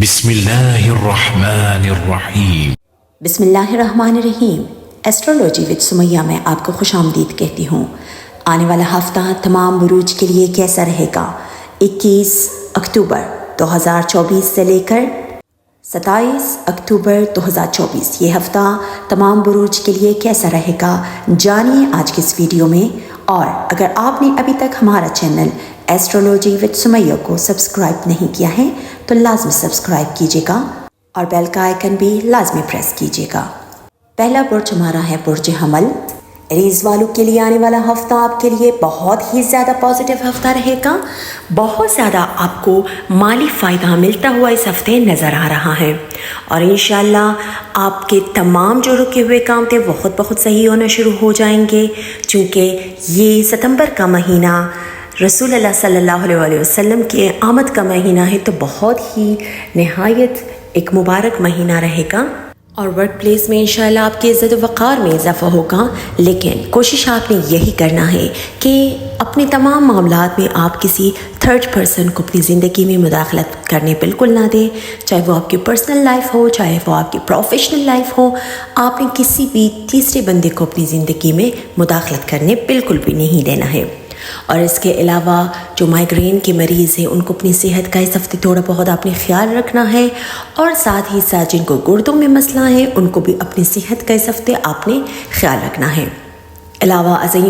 بسم اللہ الرحمن الرحیم۔ بسم اللہ الرحمن الرحیم۔ ایسٹرولوجی وتھ سمیہ میں آپ کو خوش آمدید کہتی ہوں۔ آنے والا ہفتہ تمام بروج کے لیے کیسا رہے گا؟ 21 اکتوبر 2024 سے لے کر 27 اکتوبر 2024 یہ ہفتہ تمام بروج کے لیے کیسا رہے گا، جانیے آج کی اس ویڈیو میں۔ اور اگر آپ نے ابھی تک ہمارا چینل ایسٹرولوجی وتھ سمیہ کو سبسکرائب نہیں کیا ہے تو لازمی سبسکرائب کیجیے گا اور بیل کا آئیکن بھی لازمی پریس کیجیے گا۔ پہلا برج ہمارا ہے برج حمل۔ ایریز والوں کے لیے آنے والا ہفتہ آپ کے لیے بہت ہی زیادہ پازیٹیو ہفتہ رہے گا۔ بہت زیادہ آپ کو مالی فائدہ ملتا ہوا اس ہفتے نظر آ رہا ہے، اور انشاءاللہ آپ کے تمام جو رکے ہوئے کام تھے بہت صحیح ہونا شروع ہو جائیں گے، چونکہ یہ ستمبر کا مہینہ رسول اللہ صلی اللہ علیہ وسلم کے آمد کا مہینہ ہے، تو بہت ہی نہایت ایک مبارک مہینہ رہے گا، اور ورک پلیس میں انشاءاللہ آپ کی عزت و وقار میں اضافہ ہوگا۔ لیکن کوشش آپ نے یہی کرنا ہے کہ اپنے تمام معاملات میں آپ کسی تھرڈ پرسن کو اپنی زندگی میں مداخلت کرنے بالکل نہ دیں، چاہے وہ آپ کی پرسنل لائف ہو، چاہے وہ آپ کی پروفیشنل لائف ہو۔ آپ نے کسی بھی تیسرے بندے کو اپنی زندگی میں مداخلت کرنے بالکل بھی نہیں دینا ہے۔ اور اس کے علاوہ جو مائیگرین کے مریض ہیں ان کو اپنی صحت کا اس ہفتے تھوڑا بہت آپ نے خیال رکھنا ہے، اور ساتھ ہی ساتھ جن کو گردوں میں مسئلہ ہے ان کو بھی اپنی صحت کا اس ہفتے آپ نے خیال رکھنا ہے۔ علاوہ ازیں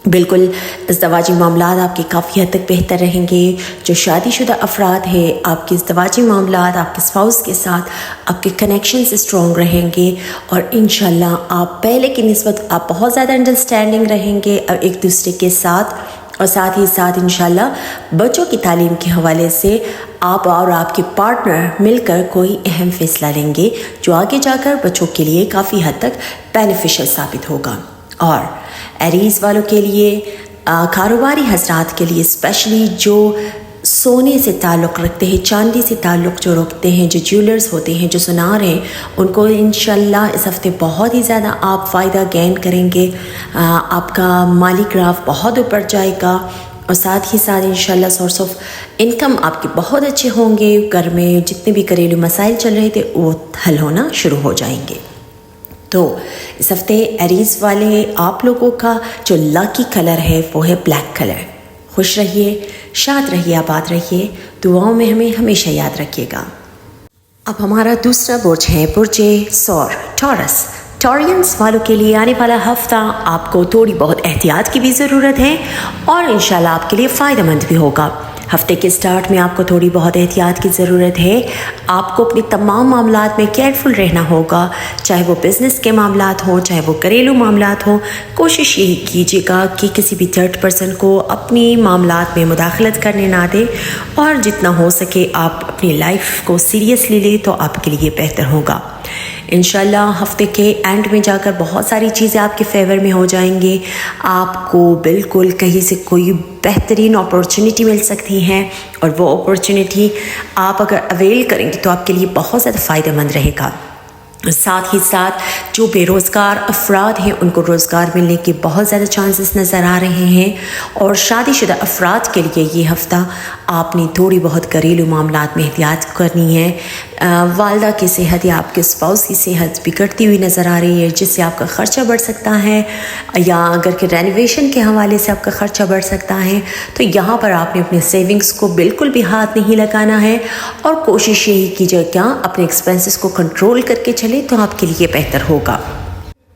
بالکل ازدواجی معاملات آپ کے کافی حد تک بہتر رہیں گے۔ جو شادی شدہ افراد ہیں آپ کے ازدواجی معاملات آپ کے اسپاؤس کے ساتھ آپ کے کنیکشنز اسٹرانگ رہیں گے، اور انشاءاللہ آپ پہلے کی نسبت آپ بہت زیادہ انڈرسٹینڈنگ رہیں گے ایک دوسرے کے ساتھ، اور ساتھ ہی ساتھ انشاءاللہ بچوں کی تعلیم کے حوالے سے آپ اور آپ کے پارٹنر مل کر کوئی اہم فیصلہ لیں گے جو آگے جا کر بچوں کے لیے کافی حد تک بینیفیشل ثابت ہوگا۔ اور ایریز والوں کے لیے کاروباری حضرات کے لیے اسپیشلی جو سونے سے تعلق رکھتے ہیں، چاندی سے تعلق جو رکھتے ہیں، جو جیولرز ہوتے ہیں، جو سونار ہیں، ان کو انشاءاللہ اس ہفتے بہت ہی زیادہ آپ فائدہ گین کریں گے۔ آپ کا مالی گراف بہت اوپر جائے گا، اور ساتھ ہی ساتھ انشاءاللہ سورس آف انکم آپ کے بہت اچھے ہوں گے۔ گھر میں جتنے بھی گھریلو مسائل چل رہے تھے وہ حل ہونا شروع ہو جائیں گے۔ تو اس ہفتے ایریز والے آپ لوگوں کا جو لکی کلر ہے وہ ہے بلیک کلر۔ خوش رہیے، شاد رہیے، آباد رہیے، دعاؤں میں ہمیں ہمیشہ یاد رکھیے گا۔ اب ہمارا دوسرا برج ہے برج ثور، ٹورس۔ ٹورینس والوں کے لیے آنے والا ہفتہ آپ کو تھوڑی بہت احتیاط کی بھی ضرورت ہے، اور انشاءاللہ آپ کے لیے فائدہ مند بھی ہوگا۔ ہفتے کے سٹارٹ میں آپ کو تھوڑی بہت احتیاط کی ضرورت ہے۔ آپ کو اپنی تمام معاملات میں کیئرفل رہنا ہوگا، چاہے وہ بزنس کے معاملات ہوں، چاہے وہ گھریلو معاملات ہوں۔ کوشش یہی کیجیے گا کہ کسی بھی تھرڈ پرسن کو اپنی معاملات میں مداخلت کرنے نہ دیں، اور جتنا ہو سکے آپ اپنی لائف کو سیریسلی لیں تو آپ کے لیے بہتر ہوگا۔ انشاءاللہ ہفتے کے اینڈ میں جا کر بہت ساری چیزیں آپ کے فیور میں ہو جائیں گے۔ آپ کو بالکل کہیں سے کوئی بہترین اپورچونٹی مل سکتی ہے، اور وہ اپورچونٹی آپ اگر اویل کریں گے تو آپ کے لیے بہت زیادہ فائدہ مند رہے گا۔ ساتھ ہی ساتھ جو بے روزگار افراد ہیں ان کو روزگار ملنے کے بہت زیادہ چانسز نظر آ رہے ہیں، اور شادی شدہ افراد کے لیے یہ ہفتہ آپ نے تھوڑی بہت گھریلو معاملات میں احتیاط کرنی ہے۔ والدہ کی صحت یا آپ کے اسپاؤس کی صحت بگڑتی ہوئی نظر آ رہی ہے، جس سے آپ کا خرچہ بڑھ سکتا ہے، یا اگر کہ رینوویشن کے حوالے سے آپ کا خرچہ بڑھ سکتا ہے، تو یہاں پر آپ نے اپنے سیونگز کو بالکل بھی ہاتھ نہیں لگانا ہے، اور کوشش یہی کیجیے کہ اپنے ایکسپینسز کو کنٹرول کر کے چلے تو آپ کے لیے بہتر ہوگا۔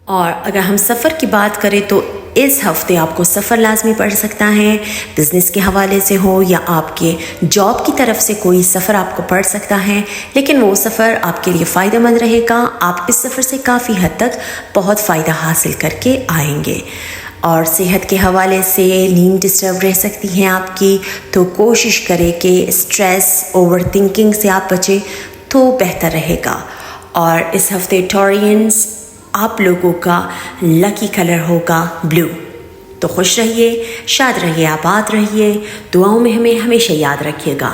اور اگر ہم سفر کی بات کریں تو اس ہفتے آپ کو سفر لازمی پڑ سکتا ہے، بزنس کے حوالے سے ہو یا آپ کے جاب کی طرف سے کوئی سفر آپ کو پڑ سکتا ہے، لیکن وہ سفر آپ کے لیے فائدہ مند رہے گا۔ آپ اس سفر سے کافی حد تک بہت فائدہ حاصل کر کے آئیں گے۔ اور صحت کے حوالے سے نیند ڈسٹرب رہ سکتی ہیں آپ کی، تو کوشش کریں کہ اسٹریس، اوور تھنکنگ سے آپ بچیں تو بہتر رہے گا۔ اور اس ہفتے ٹورینس آپ لوگوں کا لکی کلر ہوگا بلو۔ تو خوش رہیے، شاد رہیے، آباد رہیے، دعاؤں میں ہمیں ہمیشہ یاد رکھیے گا۔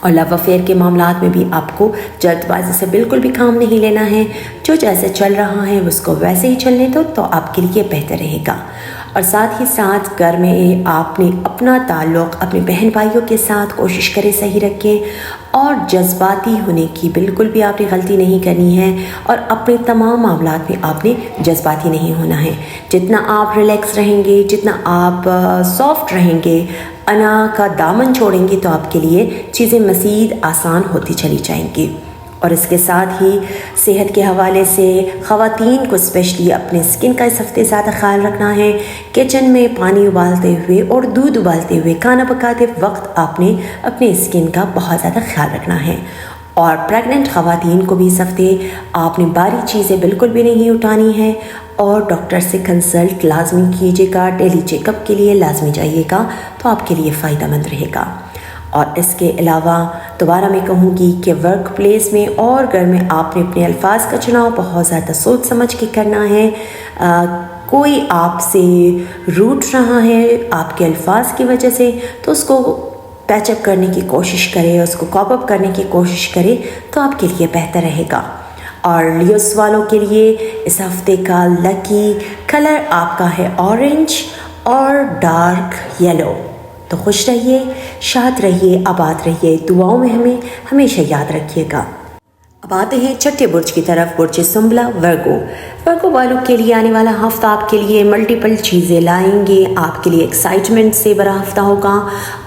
اور لو افیئر کے معاملات میں بھی آپ کو جلد بازی سے بالکل بھی کام نہیں لینا ہے. جو جیسے چل رہا ہے اس کو ویسے ہی چلنے دو تو آپ کے لیے بہتر رہے گا. اور ساتھ ہی ساتھ گھر میں آپ نے اپنا تعلق اپنے بہن بھائیوں کے ساتھ کوشش کرے صحیح رکھیں، اور جذباتی ہونے کی بالکل بھی آپ نے غلطی نہیں کرنی ہے، اور اپنے تمام معاملات میں آپ نے جذباتی نہیں ہونا ہے. جتنا آپ ریلیکس رہیں گے، جتنا آپ سافٹ رہیں گے، انا کا دامن چھوڑیں گے، تو آپ کے لیے چیزیں مزید آسان ہوتی چلی جائیں گی. اور اس کے ساتھ ہی صحت کے حوالے سے خواتین کو اسپیشلی اپنے اسکن کا اس ہفتے زیادہ خیال رکھنا ہے. کچن میں پانی ابالتے ہوئے اور دودھ ابالتے ہوئے کھانا پکاتے وقت آپ نے اپنے اسکن کا بہت زیادہ خیال رکھنا ہے. اور پریگننٹ خواتین کو بھی اس ہفتے آپ نے باری چیزیں بالکل بھی نہیں اٹھانی ہے، اور ڈاکٹر سے کنسلٹ لازمی کیجیے گا. ڈیلی چیک اپ کے لیے لازمی جائیے گا، تو آپ کے لیے فائدہ مند رہے گا. اور اس کے علاوہ دوبارہ میں کہوں گی کہ ورک پلیس میں اور گھر میں آپ نے اپنے الفاظ کا چناؤ بہت زیادہ سوچ سمجھ کے کرنا ہے. کوئی آپ سے روٹ رہا ہے آپ کے الفاظ کی وجہ سے، تو اس کو پیچ اپ کرنے کی کوشش کرے، اس کو کاپ اپ کرنے کی کوشش کرے، تو آپ کے لیے بہتر رہے گا. اور لیوس والوں کے لیے اس ہفتے کا لکی کلر آپ کا ہے اورنج اور ڈارک یلو. تو خوش رہیے، شاد رہیے، آباد رہیے. دعاؤں میں ہمیں ہمیشہ یاد رکھیے گا. اب آتے ہیں چھٹے برج کی طرف، برج سنبلہ ورگو. ورگو والوں کے لیے آنے والا ہفتہ آپ کے لیے ملٹیپل چیزیں لائیں گے. آپ کے لیے ایکسائٹمنٹ سے بھرا ہفتہ ہوگا.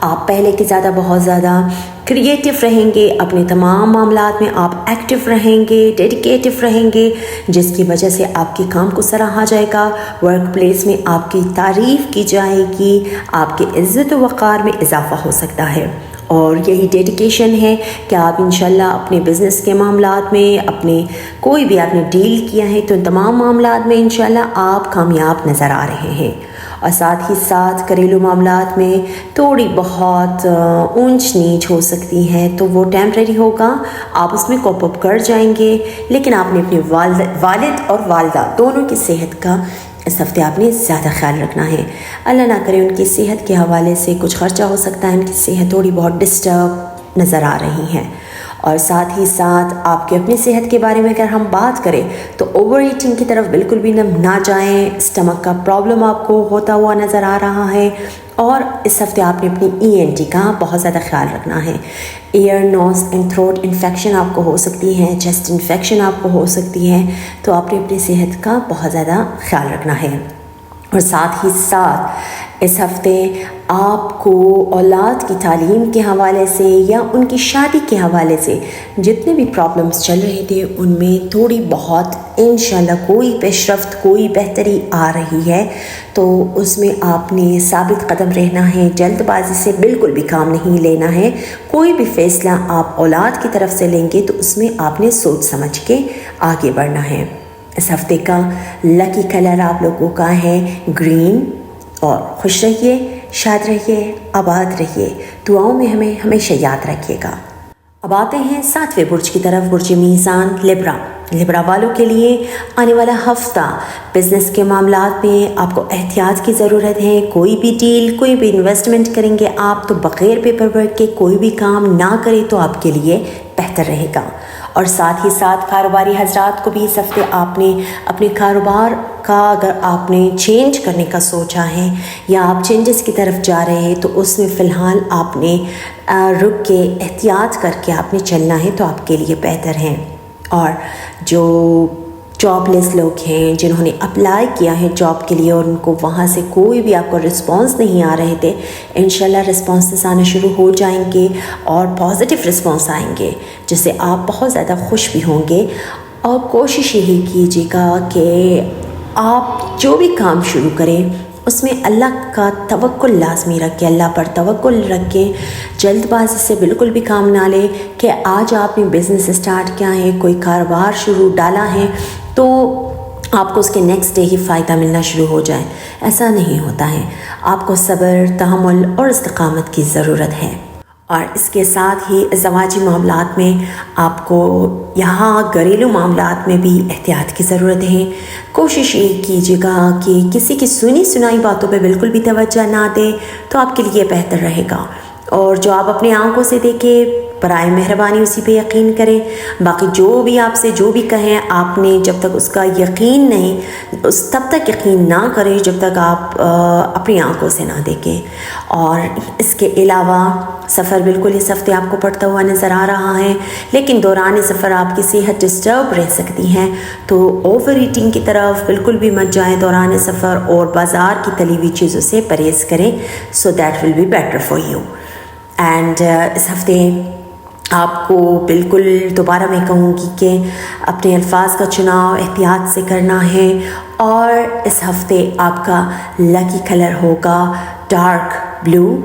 آپ پہلے کے زیادہ بہت زیادہ کریٹیو رہیں گے. اپنے تمام معاملات میں آپ ایکٹیو رہیں گے، ڈیڈیکیٹو رہیں گے، جس کی وجہ سے آپ کے کام کو سراہا جائے گا. ورک پلیس میں آپ کی تعریف کی جائے گی. آپ کے عزت و وقار میں اضافہ ہو سکتا ہے. اور یہی ڈیڈیکیشن ہے کہ آپ انشاءاللہ اپنے بزنس کے معاملات میں، اپنے کوئی بھی آپ نے ڈیل کیا ہے تو ان تمام معاملات میں انشاءاللہ آپ کامیاب نظر آ رہے ہیں. اور ساتھ ہی ساتھ گھریلو معاملات میں تھوڑی بہت اونچ نیچ ہو سکتی ہے، تو وہ ٹیمپریری ہوگا، آپ اس میں کوپ اپ کر جائیں گے. لیکن آپ نے اپنے والد اور والدہ دونوں کی صحت کا اس ہفتے آپ نے زیادہ خیال رکھنا ہے. اللہ نہ کرے ان کی صحت کے حوالے سے کچھ خرچہ ہو سکتا ہے، ان کی صحت تھوڑی بہت ڈسٹرب نظر آ رہی ہے. اور ساتھ ہی ساتھ آپ کے اپنی صحت کے بارے میں اگر ہم بات کریں تو اوور ایٹنگ کی طرف بالکل بھی نہ جائیں. اسٹمک کا پرابلم آپ کو ہوتا ہوا نظر آ رہا ہے. اور اس ہفتے آپ نے اپنی ENT کا بہت زیادہ خیال رکھنا ہے. Ear, nose and throat infection آپ کو ہو سکتی ہے، چیسٹ انفیکشن آپ کو ہو سکتی ہے، تو آپ نے اپنی صحت کا بہت زیادہ خیال رکھنا ہے. اور ساتھ ہی ساتھ اس ہفتے آپ کو اولاد کی تعلیم کے حوالے سے یا ان کی شادی کے حوالے سے جتنے بھی پرابلمس چل رہے تھے ان میں تھوڑی بہت انشاءاللہ کوئی پیش رفت، کوئی بہتری آ رہی ہے. تو اس میں آپ نے ثابت قدم رہنا ہے، جلد بازی سے بالکل بھی کام نہیں لینا ہے. کوئی بھی فیصلہ آپ اولاد کی طرف سے لیں گے تو اس میں آپ نے سوچ سمجھ کے آگے بڑھنا ہے. اس ہفتے کا لکی کلر آپ لوگوں کا ہے گرین. اور خوش رہیے، شاد رہیے، آباد رہیے. دعاؤں میں ہمیں ہمیشہ یاد رکھیے گا. اب آتے ہیں 7ویں برج کی طرف، برج میزان لبرا. لبرا والوں کے لیے آنے والا ہفتہ بزنس کے معاملات میں آپ کو احتیاط کی ضرورت ہے. کوئی بھی ڈیل، کوئی بھی انویسٹمنٹ کریں گے آپ تو بغیر پیپر ورک کے کوئی بھی کام نہ کرے تو آپ کے لیے بہتر رہے گا. اور ساتھ ہی ساتھ کاروباری حضرات کو بھی اس ہفتے آپ نے اپنے کاروبار کا اگر آپ نے چینج کرنے کا سوچا ہے یا آپ چینجز کی طرف جا رہے ہیں تو اس میں فی الحال آپ نے رک کے احتیاط کر کے آپ نے چلنا ہے تو آپ کے لیے بہتر ہے. اور جو جاب لیس لوگ ہیں جنہوں نے اپلائی کیا ہے جاب کے لیے اور ان کو وہاں سے کوئی بھی آپ کو رسپانس نہیں آ رہے تھے، انشاءاللہ رسپانسز آنا شروع ہو جائیں گے اور پازیٹیو رسپانس آئیں گے جس سے آپ بہت زیادہ خوش بھی ہوں گے. اور کوشش یہی کیجیے گا کہ آپ جو بھی کام شروع کریں اس میں اللہ کا توکل لازمی رکھیں، اللہ پر توکل رکھیں. جلد بازی سے بالکل بھی کام نہ لیں کہ آج آپ نے بزنس اسٹارٹ کیا ہے، کوئی کاروبار شروع ڈالا ہے تو آپ کو اس کے نیکسٹ ڈے ہی فائدہ ملنا شروع ہو جائے. ایسا نہیں ہوتا ہے. آپ کو صبر، تحمل اور استقامت کی ضرورت ہے. اور اس کے ساتھ ہی ازدواجی معاملات میں آپ کو یہاں گھریلو معاملات میں بھی احتیاط کی ضرورت ہے. کوشش یہ کیجیے گا کہ کسی کی سنی سنائی باتوں پہ بالکل بھی توجہ نہ دیں تو آپ کے لیے بہتر رہے گا. اور جو آپ اپنے آنکھوں سے دیکھیں برائے مہربانی اسی پہ یقین کریں. باقی جو بھی آپ سے جو بھی کہیں آپ نے جب تک اس کا یقین نہیں تب تک یقین نہ کریں جب تک آپ اپنی آنکھوں سے نہ دیکھیں. اور اس کے علاوہ سفر بالکل اس ہفتے آپ کو پڑتا ہوا نظر آ رہا ہے، لیکن دوران سفر آپ کی صحت ڈسٹرب رہ سکتی ہیں، تو اوور ایٹنگ کی طرف بالکل بھی مت جائیں دوران سفر، اور بازار کی تلی ہوئی چیزوں سے پرہیز کریں. So that will be better for you. And اس ہفتے آپ کو بالکل دوبارہ میں کہوں گی کہ اپنے الفاظ کا چناؤ احتیاط سے کرنا ہے. اور اس ہفتے آپ کا لکی کلر ہوگا ڈارک بلو.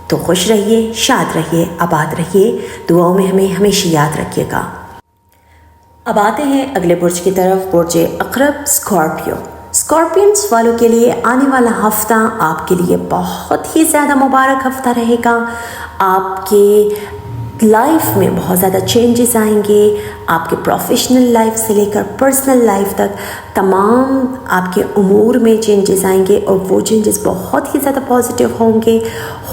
تو خوش رہیے، شاد رہیے، آباد رہیے، دعاؤں میں ہمیں ہمیشہ یاد رکھیے گا. اب آتے ہیں اگلے برج کی طرف، برج عقرب اسکارپیو. اسکارپینس والوں کے لیے آنے والا ہفتہ آپ کے لیے بہت ہی زیادہ مبارک ہفتہ رہے گا. آپ کے لائف میں بہت زیادہ چینجز آئیں گے. آپ کے پروفیشنل لائف سے لے کر پرسنل لائف تک تمام آپ کے امور میں چینجز آئیں گے، اور وہ چینجز بہت ہی زیادہ پازیٹیو ہوں گے.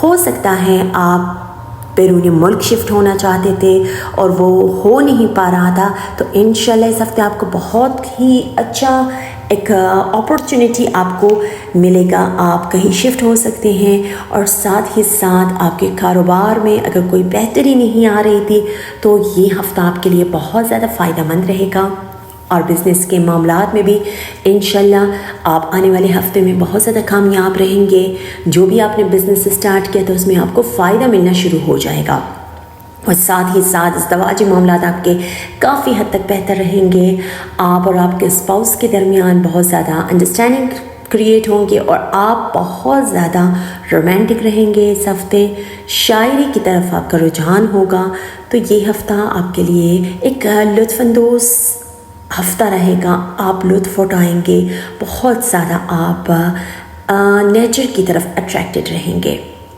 ہو سکتا ہے آپ بیرون ملک شفٹ ہونا چاہتے تھے اور وہ ہو نہیں پا رہا تھا، تو انشاءاللہ اس ہفتے آپ کو بہت ہی اچھا ایک اپورچونیٹی آپ کو ملے گا. آپ کہیں شفٹ ہو سکتے ہیں، اور ساتھ ہی ساتھ آپ کے کاروبار میں اگر کوئی بہتری نہیں آ رہی تھی تو یہ ہفتہ آپ کے لیے بہت زیادہ فائدہ مند رہے گا. اور بزنس کے معاملات میں بھی انشاءاللہ آپ آنے والے ہفتے میں بہت زیادہ کامیاب رہیں گے. جو بھی آپ نے بزنس اسٹارٹ کیا تو اس میں آپ کو فائدہ ملنا شروع ہو جائے گا. اور ساتھ ہی ساتھ ازدواجی معاملات آپ کے کافی حد تک بہتر رہیں گے. آپ اور آپ کے اسپاؤس کے درمیان بہت زیادہ انڈرسٹینڈنگ کریٹ ہوں گے، اور آپ بہت زیادہ رومانٹک رہیں گے. اس ہفتے شاعری کی طرف آپ کا رجحان ہوگا. تو یہ ہفتہ آپ کے لیے ایک لطف اندوز ہفتہ رہے گا. آپ لطف اٹھائیں گے، بہت زیادہ آپ نیچر کی طرف اٹریکٹڈ رہیں گے.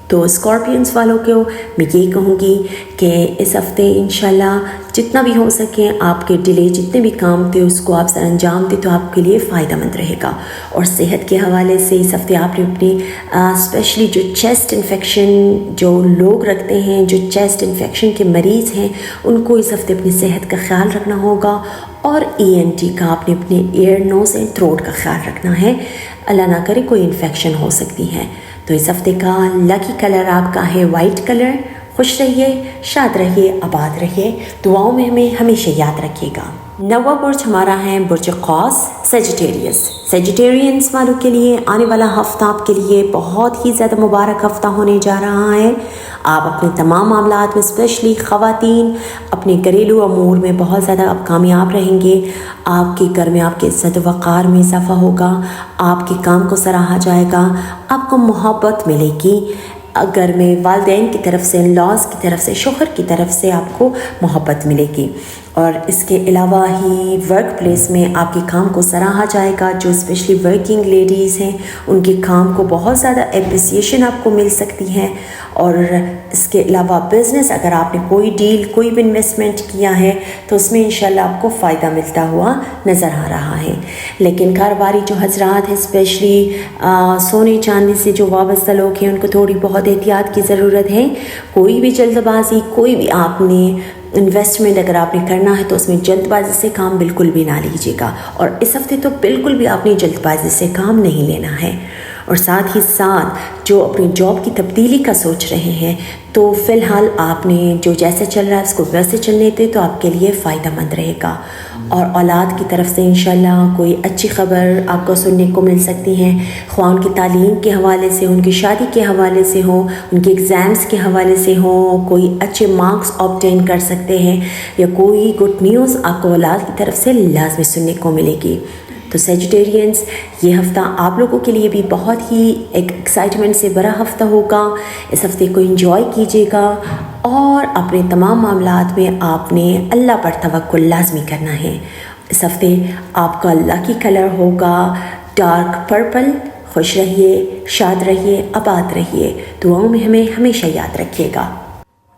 تو اسکارپینس والوں کو میں یہ کہوں گی کہ اس ہفتے انشاءاللہ جتنا بھی ہو سکے آپ کے ڈیلے جتنے بھی کام تھے اس کو آپ سر انجام دیں تو آپ کے لیے فائدہ مند رہے گا. اور صحت کے حوالے سے اس ہفتے آپ نے اپنی اسپیشلی جو چیسٹ انفیکشن جو لوگ رکھتے ہیں، جو چیسٹ انفیکشن کے مریض ہیں، ان کو اس ہفتے اپنی صحت کا خیال رکھنا ہوگا. اور ENT کا آپ نے اپنے ایئر، نوز اینڈ تھروٹ کا خیال رکھنا ہے. اللہ نہ کرے کوئی انفیکشن ہو سکتی ہے. تو اس ہفتے کا لکی کلر آپ کا ہے وائٹ کلر. خوش رہیے، شاد رہیے، آباد رہیے، دعاؤں میں ہمیں ہمیشہ یاد رکھیے گا. نواں برج ہمارا ہے برج قوس سیجیٹیریس. سیجیٹیرینس والوں کے لیے آنے والا ہفتہ آپ کے لیے بہت ہی زیادہ مبارک ہفتہ ہونے جا رہا ہے. آپ اپنے تمام معاملات میں اسپیشلی خواتین اپنے گھریلو امور میں بہت زیادہ آپ کامیاب رہیں گے. آپ کے گھر میں آپ کے عزت و وقار میں اضافہ ہوگا. آپ کے کام کو سراہا جائے گا. آپ کو محبت ملے گی. گھر میں والدین کی طرف سے، لاز کی طرف سے، شوہر کی طرف سے آپ کو محبت ملے گی. اور اس کے علاوہ ہی ورک پلیس میں آپ کے کام کو سراہا جائے گا. جو اسپیشلی ورکنگ لیڈیز ہیں ان کے کام کو بہت زیادہ اپریسیشن آپ کو مل سکتی ہے. اور اس کے علاوہ بزنس اگر آپ نے کوئی ڈیل، کوئی بھی انویسٹمنٹ کیا ہے تو اس میں انشاءاللہ آپ کو فائدہ ملتا ہوا نظر آ رہا ہے. لیکن کاروباری جو حضرات ہیں اسپیشلی سونے چاندی سے جو وابستہ لوگ ہیں ان کو تھوڑی بہت احتیاط کی ضرورت ہے. کوئی بھی جلد بازی، کوئی بھی آپ نے انویسٹمنٹ اگر آپ نے کرنا ہے تو اس میں جلد بازی سے کام بالکل بھی نہ لیجیے گا. اور اس ہفتے تو بالکل بھی آپ نے جلد بازی سے کام نہیں لینا ہے. اور ساتھ ہی ساتھ جو اپنی جاب کی تبدیلی کا سوچ رہے ہیں تو فی الحال آپ نے جو جیسے چل رہا ہے اس کو ویسے چلنے دیں تو آپ کے لیے فائدہ مند رہے گا. اور اولاد کی طرف سے انشاءاللہ کوئی اچھی خبر آپ کو سننے کو مل سکتی ہیں، خواہ ان کی تعلیم کے حوالے سے، ان کی شادی کے حوالے سے ہو، ان کے ایگزامز کے حوالے سے ہو، کوئی اچھے مارکس آبٹین کر سکتے ہیں، یا کوئی گڈ نیوز آپ کو اولاد کی طرف سے لازمی سننے کو ملے گی. تو سیجیٹیرینس یہ ہفتہ آپ لوگوں کے لیے بھی بہت ہی ایک ایکسائٹمنٹ سے بڑا ہفتہ ہوگا. اس ہفتے کو انجوائے کیجیے گا اور اپنے تمام معاملات میں آپ نے اللہ پر توکل لازمی کرنا ہے. اس ہفتے آپ کا لکی کلر ہوگا ڈارک پرپل. خوش رہیے، شاد رہیے، آباد رہیے، دعاؤں میں ہمیں ہمیشہ یاد رکھیے گا.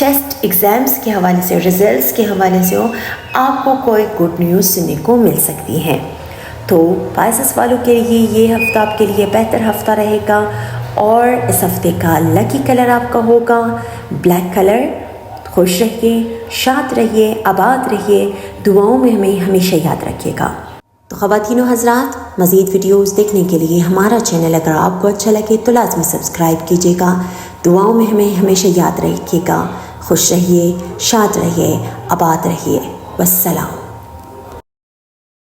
ٹیسٹ ایگزامس کے حوالے سے، رزلٹس کے حوالے سے ہو، آپ کو کوئی گڈ نیوز سننے کو مل سکتی ہے۔ تو پائسس والوں کے لیے یہ ہفتہ آپ کے لیے بہتر ہفتہ رہے گا، اور اس ہفتے کا لکی کلر آپ کا ہوگا بلیک کلر۔ خوش رہیے، شاد رہیے، آباد رہیے، دعاؤں میں ہمیں ہمیشہ یاد رکھیے گا۔ تو خواتین و حضرات، مزید ویڈیوز دیکھنے کے لیے ہمارا چینل اگر آپ کو اچھا لگے تو لازمی سبسکرائب کیجیے گا۔ دعاؤں میں ہمیں ہمیشہ یاد رکھیے گا۔ خوش رہیے، شاد رہیے، آباد رہیے۔ والسلام۔